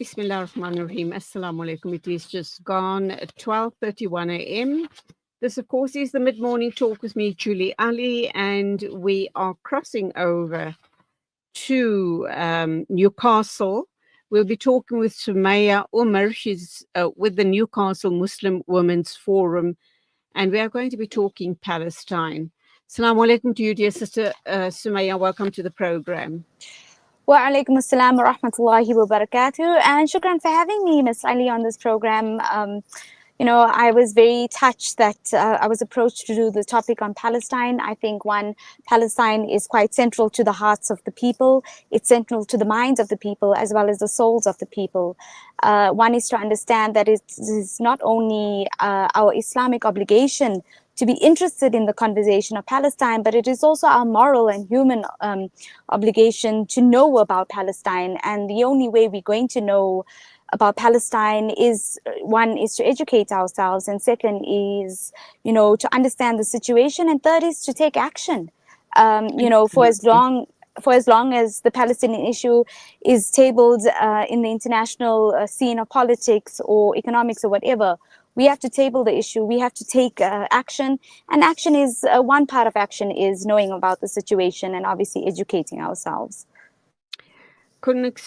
Bismillahirrahmanirrahim. Assalamu alaikum. It is just gone 12:31 a.m. This, of course, is the mid-morning talk with me, Julie Ali, and we are crossing over to Newcastle. We'll be talking with Sumayya Omar. She's with the Newcastle Muslim Women's Forum, and we are going to be talking Palestine. Assalamu alaikum to you, dear sister Sumayya. Welcome to the program. Wa alaikum assalam wa rahmatullahi wa barakatuh. And shukran for having me, Ms. Ali, on this program. I was very touched that I was approached to do the topic on Palestine. I think, Palestine is quite central to the hearts of the people. It's central to the minds of the people as well as the souls of the people. One is to understand that it is not only our Islamic obligation to be interested in the conversation of Palestine, but it is also our moral and human obligation to know about Palestine. And the only way we're going to know about Palestine is, one is to educate ourselves, and second is, to understand the situation, and third is to take action. For as long as the Palestinian issue is tabled in the international scene of politics or economics or whatever, we have to table the issue. We have to take action, and action is one part of action is knowing about the situation and obviously educating ourselves. Couldn't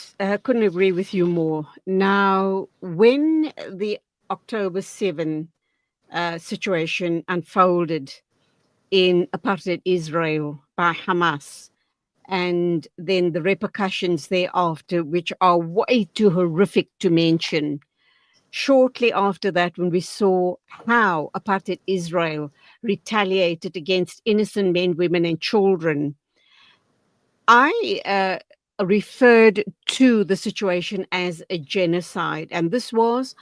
agree with you more. Now, when the October 7 situation unfolded in apartheid Israel by Hamas, and then the repercussions thereafter, which are way too horrific to mention. Shortly after that, when we saw how apartheid Israel retaliated against innocent men, women, and children, I referred to the situation as a genocide, and this was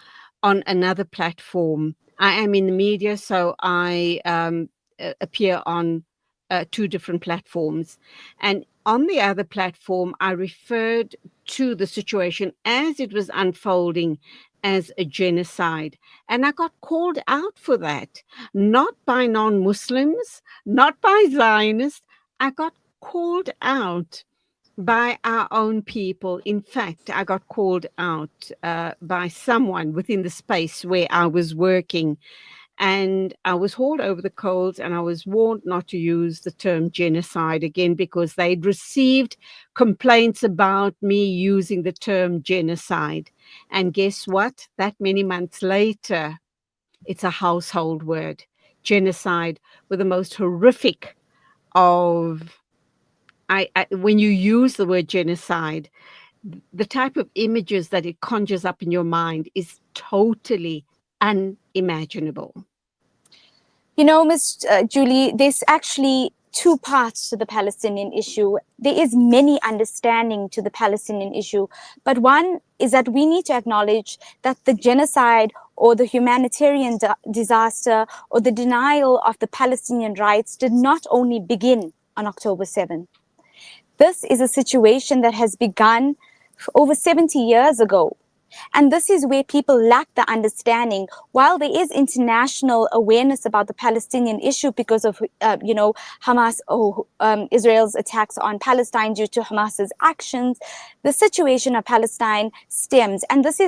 on another platform. I am in the media, so I appear on two different platforms, and on the other platform, I referred to the situation as it was unfolding as a genocide. And I got called out for that, not by non-Muslims, not by Zionists. I got called out by our own people. In fact, I got called out by someone within the space where I was working. And I was hauled over the coals, and I was warned not to use the term genocide again because they'd received complaints about me using the term genocide. And guess what? That many months later, it's a household word. Genocide were the most horrific of... when you use the word genocide, the type of images that it conjures up in your mind is totally unimaginable. Ms. Julie, there's actually two parts to the Palestinian issue. There is many understanding to the Palestinian issue, but one is that we need to acknowledge that the genocide or the humanitarian disaster or the denial of the Palestinian rights did not only begin on October 7. This is a situation that has begun over 70 years ago. And this is where people lack the understanding. While there is international awareness about the Palestinian issue because of, Hamas or Israel's attacks on Palestine due to Hamas's actions, the situation of Palestine stems. And this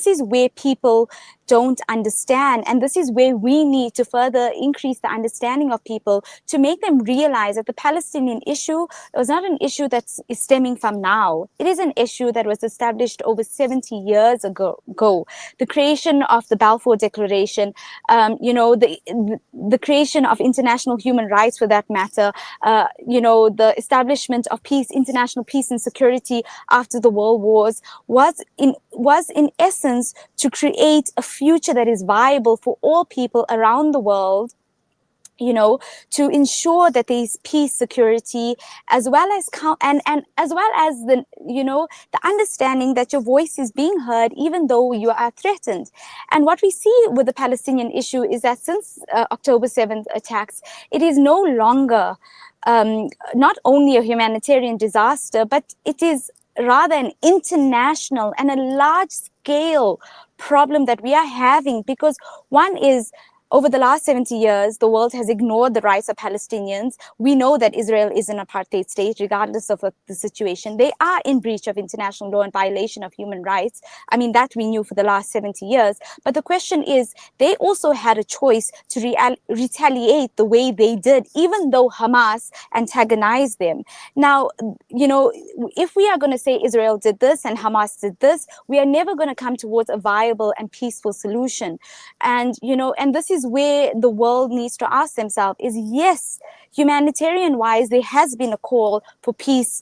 is where people don't understand. And this is where we need to further increase the understanding of people to make them realize that the Palestinian issue was not an issue that is stemming from now. It is an issue that was established over 70 years ago. The creation of the Balfour Declaration, the creation of international human rights for that matter, the establishment of peace, international peace and security after the world wars was in essence to create a future that is viable for all people around the world, to ensure that there is peace, security, as well as the understanding that your voice is being heard even though you are threatened. And what we see with the Palestinian issue is that since October 7th attacks, it is no longer not only a humanitarian disaster, but it is rather an international and a large-scale problem that we are having, because one is over the last 70 years, the world has ignored the rights of Palestinians. We know that Israel is an apartheid state, regardless of what the situation. They are in breach of international law and violation of human rights. I mean, that we knew for the last 70 years. But the question is, they also had a choice to retaliate the way they did, even though Hamas antagonized them. Now, if we are going to say Israel did this and Hamas did this, we are never going to come towards a viable and peaceful solution. And this is where the world needs to ask themselves is, yes, humanitarian wise, there has been a call for peace,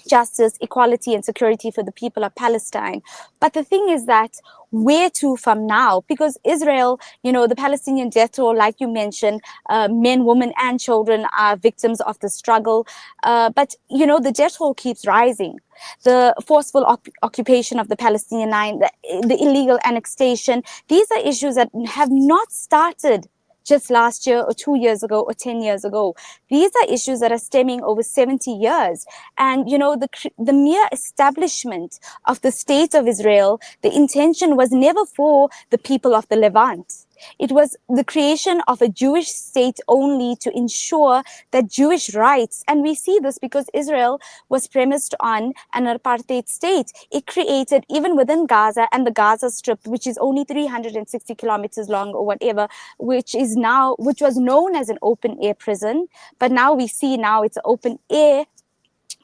justice, equality, and security for the people of Palestine. But the thing is that where to from now? Because Israel, the Palestinian death toll, like you mentioned, men, women, and children are victims of the struggle. But the death toll keeps rising. The forceful occupation of the Palestinian line, the illegal annexation, these are issues that have not started just last year or 2 years ago or 10 years ago. These are issues that are stemming over 70 years. And, the mere establishment of the state of Israel, the intention was never for the people of the Levant. It was the creation of a Jewish state only to ensure that Jewish rights, and we see this because Israel was premised on an apartheid state. It created, even within Gaza and the Gaza Strip, which is only 360 kilometers long or whatever, which was known as an open air prison, but now we see it's an open air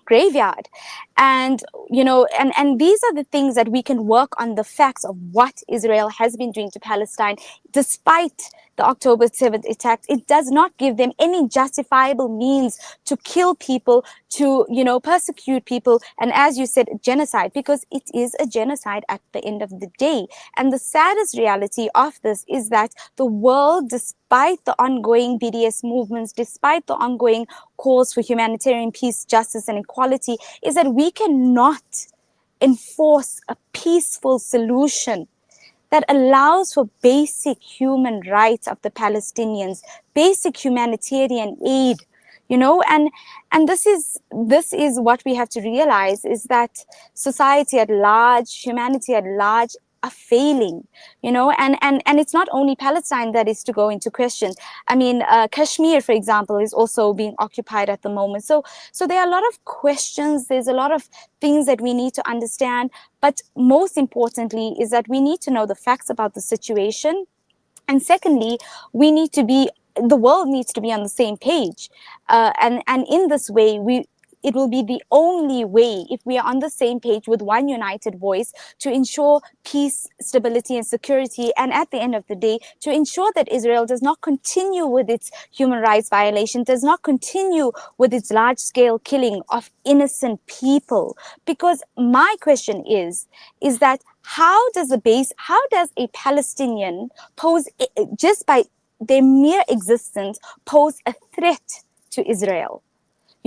graveyard. And these are the things that we can work on, the facts of what Israel has been doing to Palestine despite the October 7th attacks. It does not give them any justifiable means to kill people, to persecute people, and as you said, genocide, because it is a genocide at the end of the day. And the saddest reality of this is that the world, despite the ongoing BDS movements, despite the ongoing calls for humanitarian peace, justice, and equality, is that we cannot enforce a peaceful solution that allows for basic human rights of the Palestinians, basic humanitarian aid, and this is what we have to realize, is that society at large, humanity at large, are failing, and it's not only Palestine that is to go into question. I mean, Kashmir, for example, is also being occupied at the moment. So there are a lot of questions. There's a lot of things that we need to understand. But most importantly is that we need to know the facts about the situation. And secondly, the world needs to be on the same page. And in this way, it will be the only way, if we are on the same page with one united voice, to ensure peace, stability, and security. And at the end of the day, to ensure that Israel does not continue with its human rights violation, does not continue with its large-scale killing of innocent people. Because my question is that how does a Palestinian pose, just by their mere existence, pose a threat to Israel?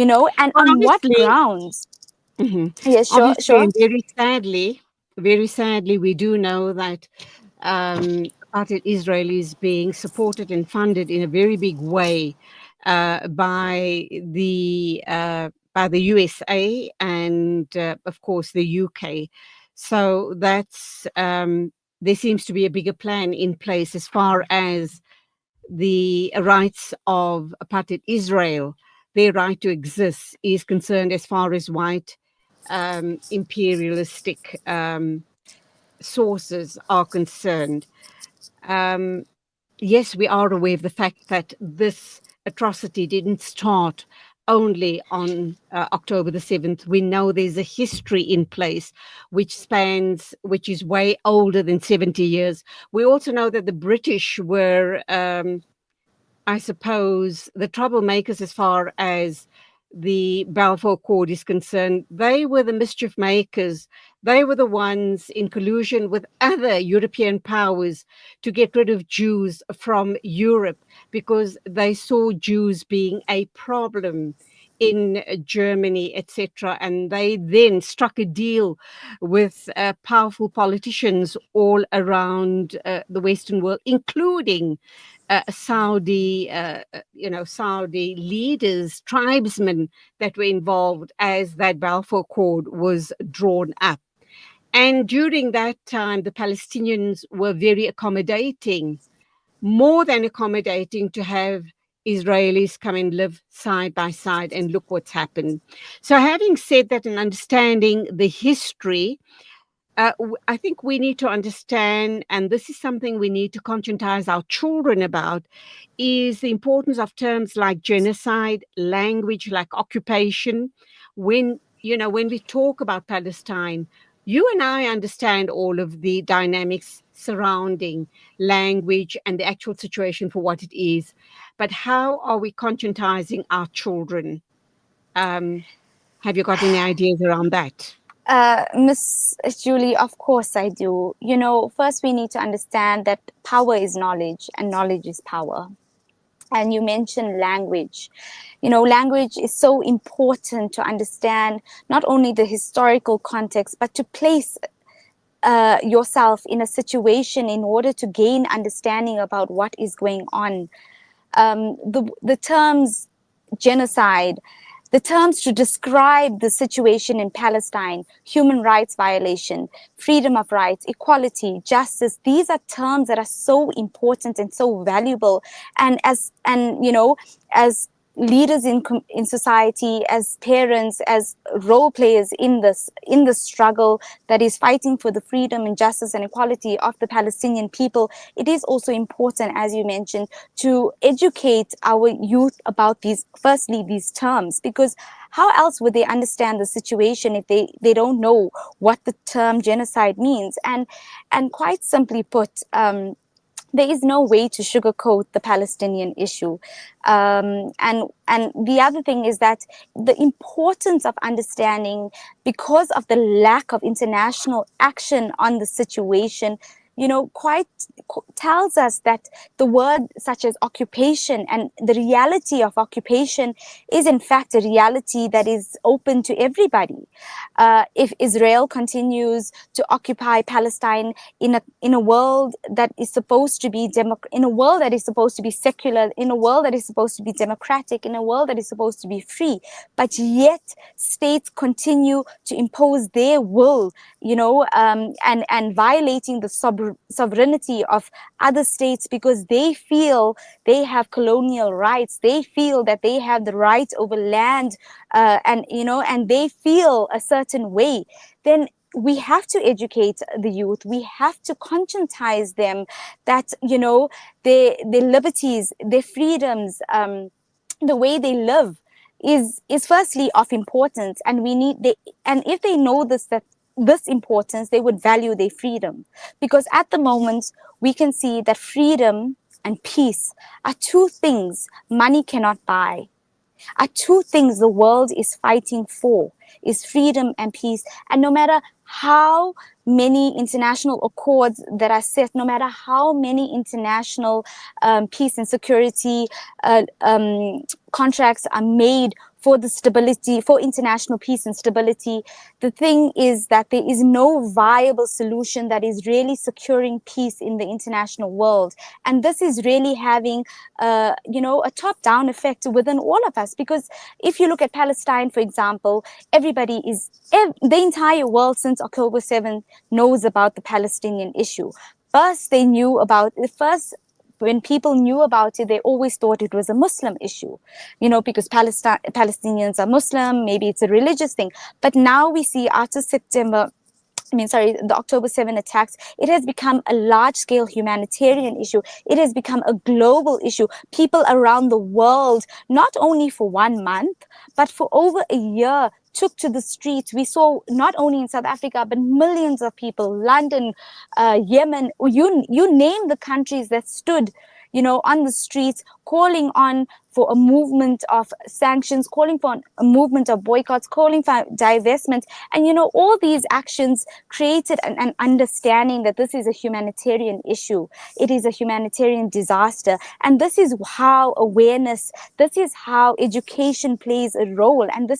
And Well, on what obviously, grounds? mhm. Yeah, sure, Obviously, sure. and very sadly, we do know that apartheid Israel is being supported and funded in a very big way by the USA and, of course, the UK. So there seems to be a bigger plan in place as far as the rights of apartheid Israel, their right to exist, is concerned, as far as white imperialistic sources are concerned. Um, yes, we are aware of the fact that this atrocity didn't start only on October the 7th. We know there's a history in place which is way older than 70 years. We also know that the British were, I suppose, the troublemakers as far as the Balfour Accord is concerned. They were the mischief makers. They were the ones in collusion with other European powers to get rid of Jews from Europe, because they saw Jews being a problem in Germany, etc. And they then struck a deal with powerful politicians all around the Western world, including Saudi leaders, tribesmen that were involved as that Balfour Accord was drawn up. And during that time, the Palestinians were very accommodating more than accommodating to have Israelis come and live side by side and look what's happened. So, having said that and understanding the history, I think we need to understand, and this is something we need to conscientize our children about, is the importance of terms like genocide, language like occupation. When we talk about Palestine, you and I understand all of the dynamics surrounding language and the actual situation for what it is. But how are we conscientizing our children? Have you got any ideas around that? Miss Julie, of course I do. First we need to understand that power is knowledge and knowledge is power. And you mentioned language. Language is so important to understand not only the historical context, but to place yourself in a situation in order to gain understanding about what is going on. The terms genocide, the terms to describe the situation in Palestine, human rights violation, freedom of rights, equality, justice, these are terms that are so important and so valuable. And as leaders in society, as parents, as role players in the struggle that is fighting for the freedom and justice and equality of the Palestinian people, it is also important, as you mentioned, to educate our youth about these terms, because how else would they understand the situation if they don't know what the term genocide means? And quite simply put, there is no way to sugarcoat the Palestinian issue. And the other thing is that the importance of understanding, because of the lack of international action on the situation, quite tells us that the word such as occupation and the reality of occupation is in fact a reality that is open to everybody. If Israel continues to occupy Palestine in a world that is supposed to be in a world that is supposed to be secular, in a world that is supposed to be democratic, in a world that is supposed to be free, but yet states continue to impose their will, and violating the sovereignty of other states because they feel they have colonial rights, they feel that they have the right over land, and they feel a certain way, then we have to educate the youth. We have to conscientize them that their liberties, their freedoms, the way they live is firstly of importance, and and if they know this importance, they would value their freedom, because at the moment we can see that freedom and peace are two things money cannot buy, are two things the world is fighting for, is freedom and peace. And no matter how many international accords that are set, no matter how many international peace and security contracts are made for the stability, for international peace and stability, the thing is that there is no viable solution that is really securing peace in the international world. And this is really having, a top-down effect within all of us. Because if you look at Palestine, for example, the entire world since October 7th knows about the Palestinian issue. When people knew about it, they always thought it was a Muslim issue, because Palestinians are Muslim, maybe it's a religious thing. But now we see after the October 7 attacks, it has become a large-scale humanitarian issue. It has become a global issue. People around the world, not only for 1 month, but for over a year, took to the streets. We saw not only in South Africa, but millions of people, London, Yemen, you name the countries that stood, on the streets, calling on for a movement of sanctions, calling for a movement of boycotts, calling for divestment. And, all these actions created an understanding that this is a humanitarian issue. It is a humanitarian disaster. And this is how awareness, this is how education plays a role. And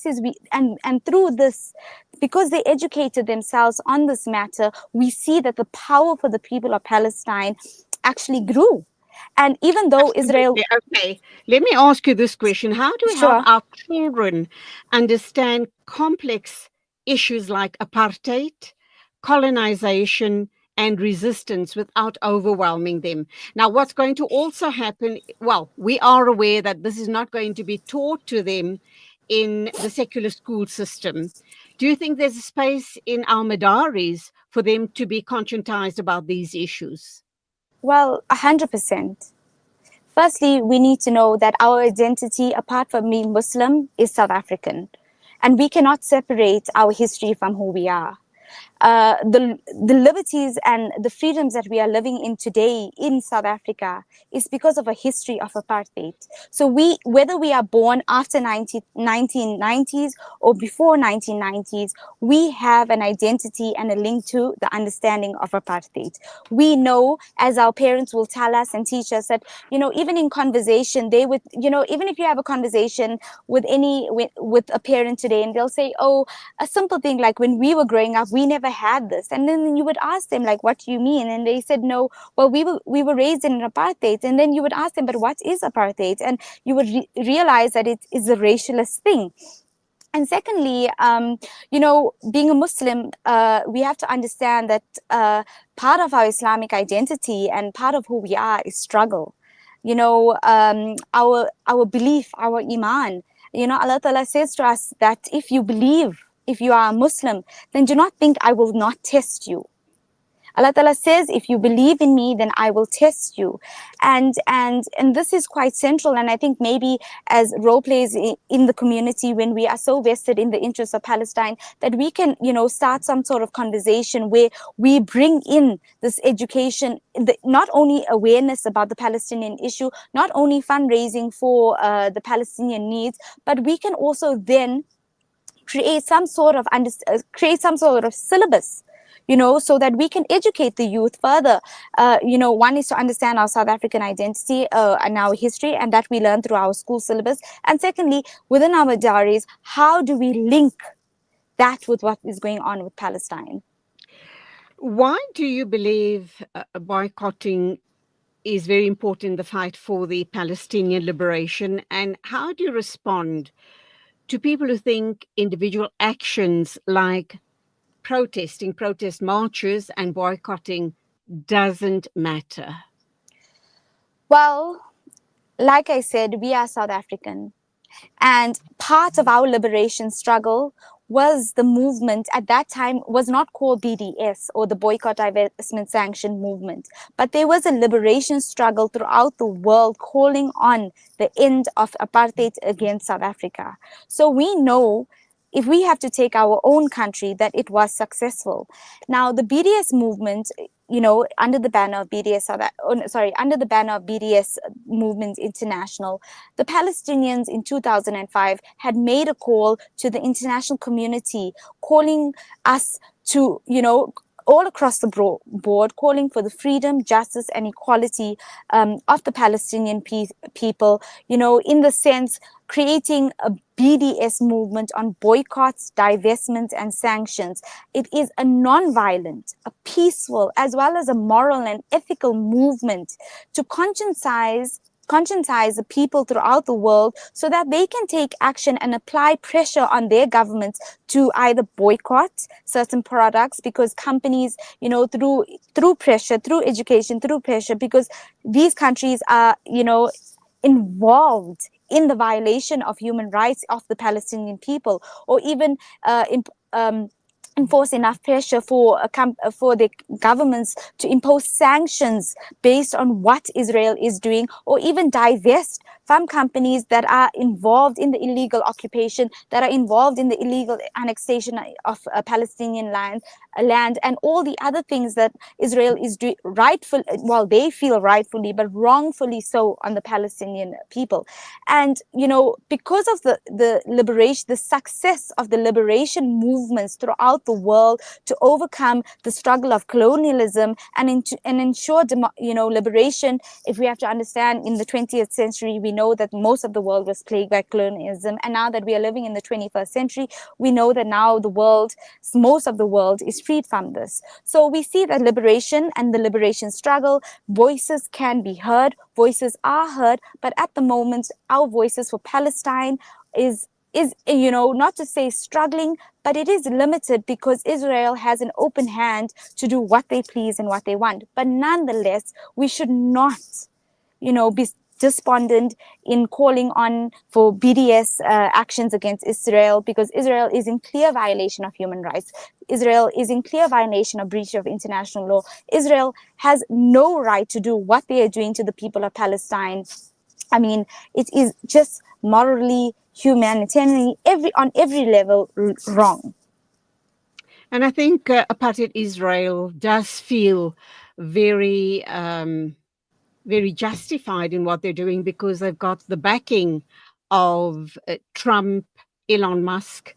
and through this, because they educated themselves on this matter, we see that the power for the people of Palestine actually grew. And even though Israel... Absolutely. Okay. Let me ask you this question. How do we help Sure. our children understand complex issues like apartheid, colonization, and resistance without overwhelming them. Now, what's going to also happen, well, we are aware that this is not going to be taught to them in the secular school system. Do you think there's a space in our madaris for them to be conscientized about these issues? Well, 100%. Firstly, we need to know that our identity, apart from being Muslim, is South African. And we cannot separate our history from who we are. The liberties and the freedoms that we are living in today in South Africa is because of a history of apartheid. So whether we are born after 1990s or before 1990s, we have an identity and a link to the understanding of apartheid. We know, as our parents will tell us and teach us, that, even in conversation, they would, even if you have a conversation with a parent today, and they'll say, oh, a simple thing like, when we were growing up, we never had this. And then you would ask them, like, what do you mean? And they said, no, well, we were raised in an apartheid. And then you would ask them, but what is apartheid? And you would realize that it is a racialist thing. And secondly, being a Muslim, we have to understand that part of our Islamic identity and part of who we are is struggle. Our belief, our iman. Allah Ta'ala says to us that if you are a Muslim, then do not think I will not test you. Allah Ta'ala says, if you believe in me, then I will test you. And this is quite central. And I think maybe as role players in the community, when we are so vested in the interests of Palestine, that we can, start some sort of conversation where we bring in this education, not only awareness about the Palestinian issue, not only fundraising for the Palestinian needs, but we can also then create some sort of syllabus, so that we can educate the youth further. One is to understand our South African identity and our history, and that we learn through our school syllabus. And secondly, within our madaris, how do we link that with what is going on with Palestine? Why do you believe boycotting is very important in the fight for the Palestinian liberation? And how do you respond to people who think individual actions like protest marches and boycotting doesn't matter? Well, like I said, we are South African. And part of our liberation struggle was the movement at that time was not called BDS, or the Boycott, Divestment, Sanction movement, but there was a liberation struggle throughout the world calling on the end of apartheid against South Africa. So we know, if we have to take our own country, that it was successful. Now, the BDS movement, under the banner of under the banner of BDS Movement International, the Palestinians in 2005 had made a call to the international community, calling us to, all across the board, calling for the freedom, justice, and equality of the Palestinian people, in the sense creating a BDS movement on boycotts, divestments, and sanctions. It is a non-violent, a peaceful, as well as a moral and ethical movement to conscientize the people throughout the world, so that they can take action and apply pressure on their governments to either boycott certain products, because companies, through pressure, through education, through pressure, because these countries are, involved in the violation of human rights of the Palestinian people, or even enforce enough pressure for the governments to impose sanctions based on what Israel is doing, or even divest from companies that are involved in the illegal occupation, that are involved in the illegal annexation of Palestinian land, and all the other things that Israel is doing they feel rightfully, but wrongfully so, on the Palestinian people. And, because of the liberation, the success of the liberation movements throughout the world to overcome the struggle of colonialism and ensure, liberation. If we have to understand, in the 20th century, we know that most of the world was plagued by colonialism. And now that we are living in the 21st century, we know that now most of the world is freed from this. So we see that liberation and the liberation struggle, voices can be heard, voices are heard, but at the moment, our voices for Palestine is is, not to say struggling, but it is limited because Israel has an open hand to do what they please and what they want. But nonetheless, we should not, be despondent in calling on for BDS actions against Israel, because Israel is in clear violation of human rights. Israel is in clear violation of breach of international law. Israel has no right to do what they are doing to the people of Palestine. I mean, it is just morally, humanitarianly, on every level wrong. And I think apartheid Israel does feel very, very justified in what they're doing because they've got the backing of Trump, Elon Musk,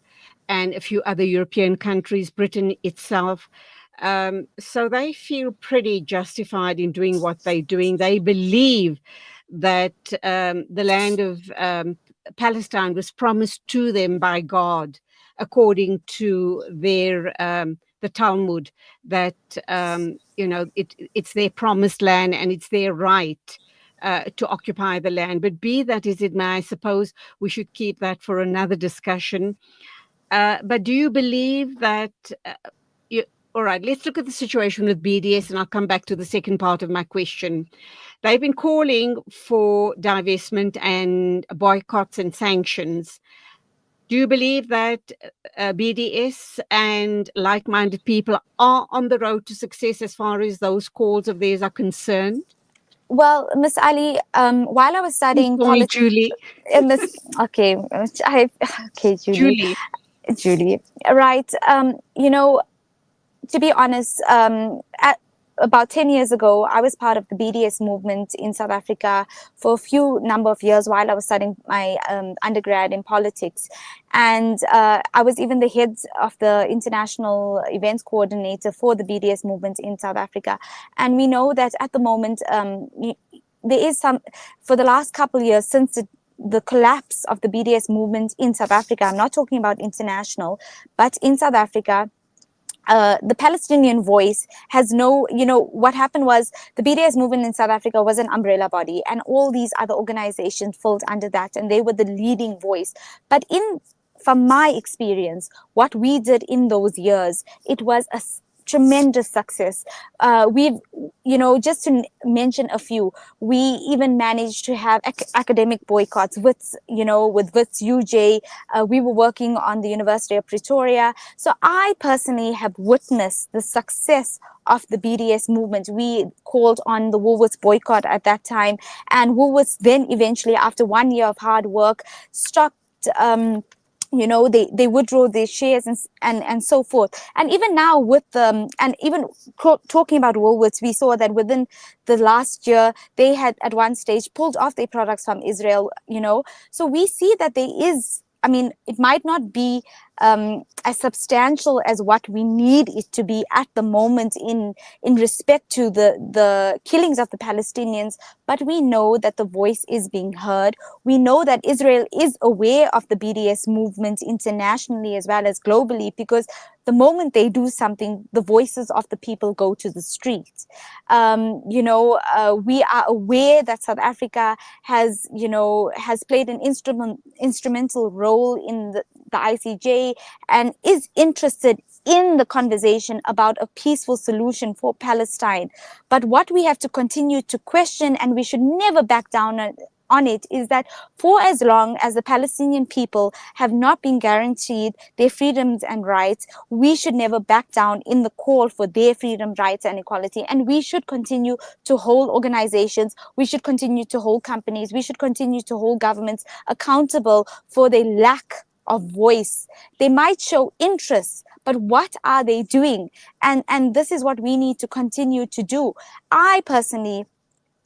and a few other European countries, Britain itself. So they feel pretty justified in doing what they're doing. They believe that the land of Palestine was promised to them by God, according to their the Talmud, that it's their promised land and it's their right to occupy the land. But be that as it may, I suppose we should keep that for another discussion. But do you believe that? All right, let's look at the situation with BDS, and I'll come back to the second part of my question. They've been calling for divestment and boycotts and sanctions. Do you believe that BDS and like-minded people are on the road to success as far as those calls of theirs are concerned? Well, Miss Ali, while I was studying Only politics, Julie. Okay, okay, Julie. Julie, right? To be honest, about 10 years ago, I was part of the BDS movement in South Africa for a few number of years while I was studying my undergrad in politics. And I was even the head of the international events coordinator for the BDS movement in South Africa. And we know that at the moment, there is for the last couple of years since the collapse of the BDS movement in South Africa, I'm not talking about international, but in South Africa, the Palestinian voice has what happened was the BDS movement in South Africa was an umbrella body, and all these other organizations filled under that, and they were the leading voice. But from my experience, what we did in those years, it was a tremendous success. We've, just to mention a few, we even managed to have academic boycotts with WITS UJ. We were working on the University of Pretoria. So I personally have witnessed the success of the BDS movement. We called on the Woolworths boycott at that time, and Woolworths then eventually, after 1 year of hard work, stopped they withdraw their shares and so forth. And even now with and even talking about Woolworths, we saw that within the last year they had at one stage pulled off their products from Israel. So we see that there is, it might not be as substantial as what we need it to be at the moment in respect to the killings of the Palestinians, but we know that the voice is being heard. We know that Israel is aware of the BDS movement internationally as well as globally, because the moment they do something, the voices of the people go to the streets. We are aware that South Africa has played an instrumental role in the ICJ and is interested in the conversation about a peaceful solution for Palestine. But what we have to continue to question, and we should never back down on it, is that for as long as the Palestinian people have not been guaranteed their freedoms and rights, we should never back down in the call for their freedom, rights, and equality. And we should continue to hold organizations, we should continue to hold companies, we should continue to hold governments accountable for their lack of voice. They might show interest, but what are they doing? And this is what we need to continue to do. I personally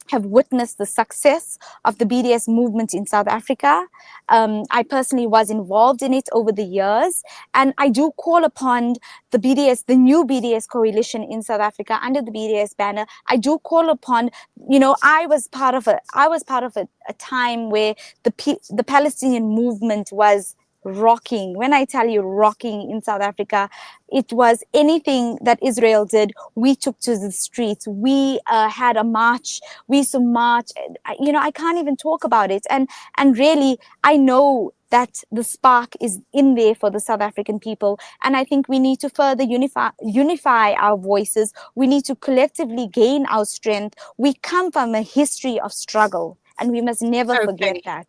have witnessed the success of the BDS movement in South Africa. I personally was involved in it over the years, and I do call upon the new BDS coalition in South Africa under the BDS banner. I do call upon, I was part of a time where the Palestinian movement was rocking. When I tell you rocking in South Africa, it was anything that Israel did, we took to the streets. We had a march. We used to march. I can't even talk about it. And really, I know that the spark is in there for the South African people. And I think we need to further unify our voices. We need to collectively gain our strength. We come from a history of struggle, and we must never forget Okay. that.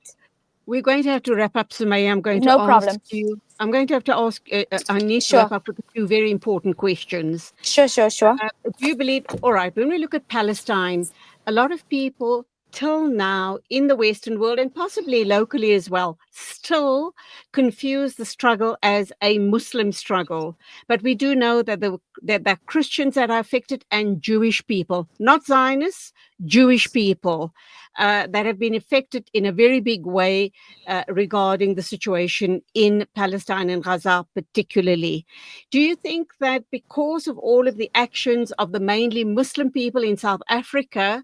We're going to have to wrap up, Sumayya. No problem. I'm going to have to ask, I need to Sure. wrap up with a few very important questions. Sure. Do you believe, all right, when we look at Palestine, a lot of people till now in the Western world and possibly locally as well, still confuse the struggle as a Muslim struggle. But we do know that there are Christians that are affected and Jewish people, not Zionists, Jewish people that have been affected in a very big way regarding the situation in Palestine and Gaza particularly. Do you think that because of all of the actions of the mainly Muslim people in South Africa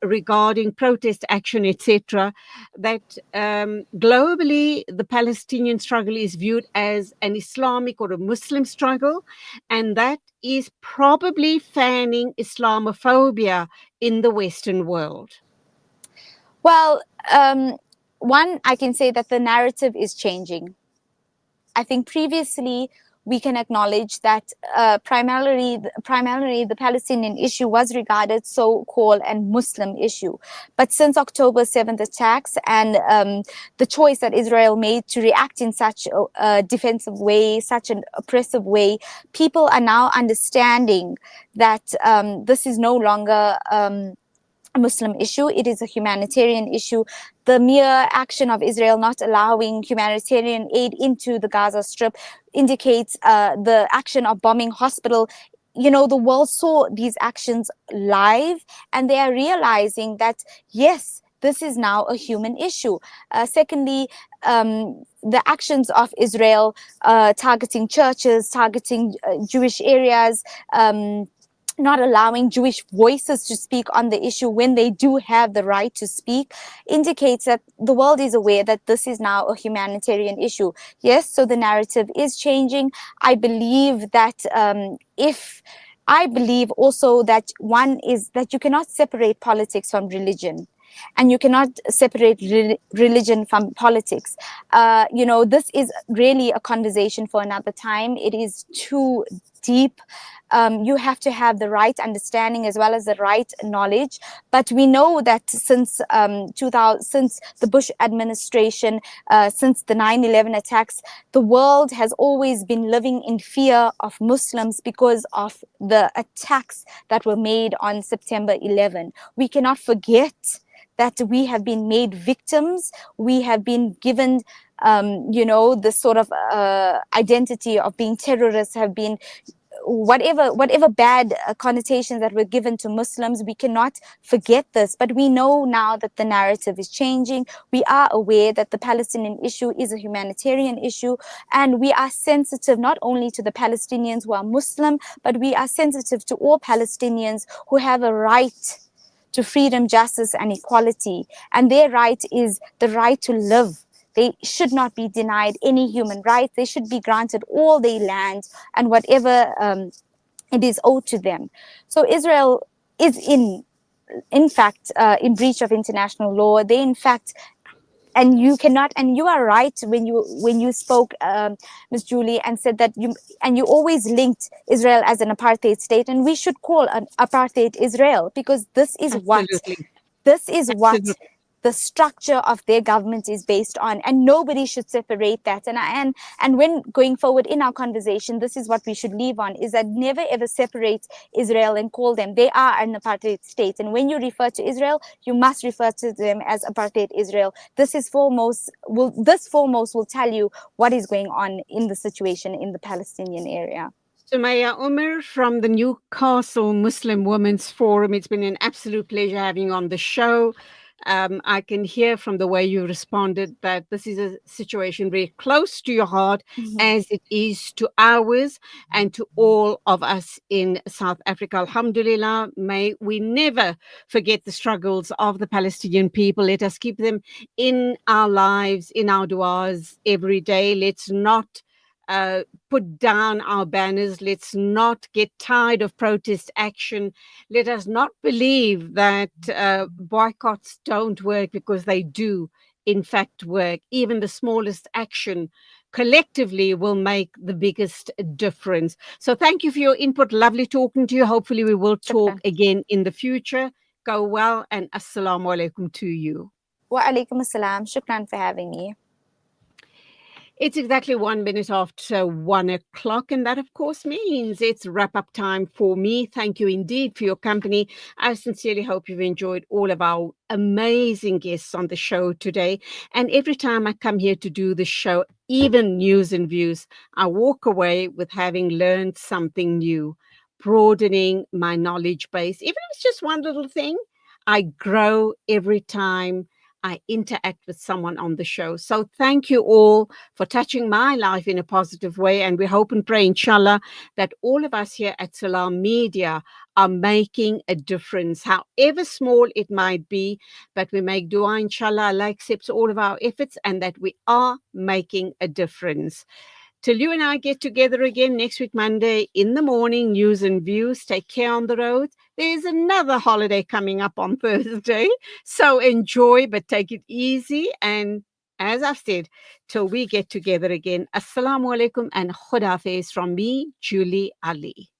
regarding protest action, etc., that globally the Palestinian struggle is viewed as an Islamic or a Muslim struggle, and that is probably fanning Islamophobia in the Western world? Well, one, I can say that the narrative is changing. I think previously we can acknowledge that primarily the Palestinian issue was regarded so-called and Muslim issue. But since October 7th attacks and the choice that Israel made to react in such a defensive way, such an oppressive way, people are now understanding that this is no longer a Muslim issue. It is a humanitarian issue. The mere action of Israel not allowing humanitarian aid into the Gaza Strip indicates the action of bombing hospital. You know, the world saw these actions live, and they are realizing that, yes, this is now a human issue. Secondly, the actions of Israel targeting churches, targeting Jewish areas, not allowing Jewish voices to speak on the issue when they do have the right to speak, indicates that the world is aware that this is now a humanitarian issue. Yes, so the narrative is changing. I believe that I believe also that one is that you cannot separate politics from religion. And you cannot separate religion from politics. This is really a conversation for another time. It is too deep. You have to have the right understanding as well as the right knowledge. But we know that since since the Bush administration, since the 9/11 attacks, the world has always been living in fear of Muslims because of the attacks that were made on September 11. We cannot forget that we have been made victims. We have been given, this sort of identity of being terrorists, have been whatever bad connotations that were given to Muslims. We cannot forget this, but we know now that the narrative is changing. We are aware that the Palestinian issue is a humanitarian issue, and we are sensitive not only to the Palestinians who are Muslim, but we are sensitive to all Palestinians who have a right to freedom, justice, and equality. And their right is the right to live. They should not be denied any human rights. They should be granted all their land and whatever it is owed to them. So Israel is in fact, in breach of international law. They, in fact, and you cannot, and you are right when you spoke, Ms. Julie, and said that you always linked Israel as an apartheid state, and we should call an apartheid Israel, because Absolutely. this is what Absolutely. the structure of their government is based on, and nobody should separate that. And when going forward in our conversation, this is what we should leave on, is that never ever separate Israel and call them, they are an apartheid state. And when you refer to Israel, you must refer to them as apartheid Israel. This foremost will tell you what is going on in the situation in the Palestinian area. Sumayya Omar from the Newcastle Muslim Women's Forum. It's been an absolute pleasure having you on the show. I can hear from the way you responded that this is a situation very close to your heart, as it is to ours and to all of us in South Africa. Alhamdulillah, may we never forget the struggles of the Palestinian people. Let us keep them in our lives, in our du'as every day. Let's not put down our banners. Let's not get tired of protest action. Let us not believe that boycotts don't work, because they do. in fact work. Even the smallest action collectively will make the biggest difference. So thank you for your input. Lovely talking to you. Hopefully we will talk Shukran. again in the future. Go well, and assalamu alaikum to you. Wa alaikum assalam. Shukran for having me. It's exactly 1 minute after 1 o'clock, and that, of course, means it's wrap up time for me. Thank you indeed for your company. I sincerely hope you've enjoyed all of our amazing guests on the show today. And every time I come here to do the show, even news and views, I walk away with having learned something new, broadening my knowledge base. Even if it's just one little thing, I grow every time I interact with someone on the show. So thank you all for touching my life in a positive way. And we hope and pray, inshallah, that all of us here at Salam Media are making a difference, however small it might be. But we make dua, inshallah, Allah accepts all of our efforts and that we are making a difference. Till you and I get together again next week, Monday in the morning, news and views. Take care on the road. There's another holiday coming up on Thursday. So enjoy, but take it easy. And as I've said, till we get together again, Assalamu alaikum and Khudafiz from me, Julie Ali.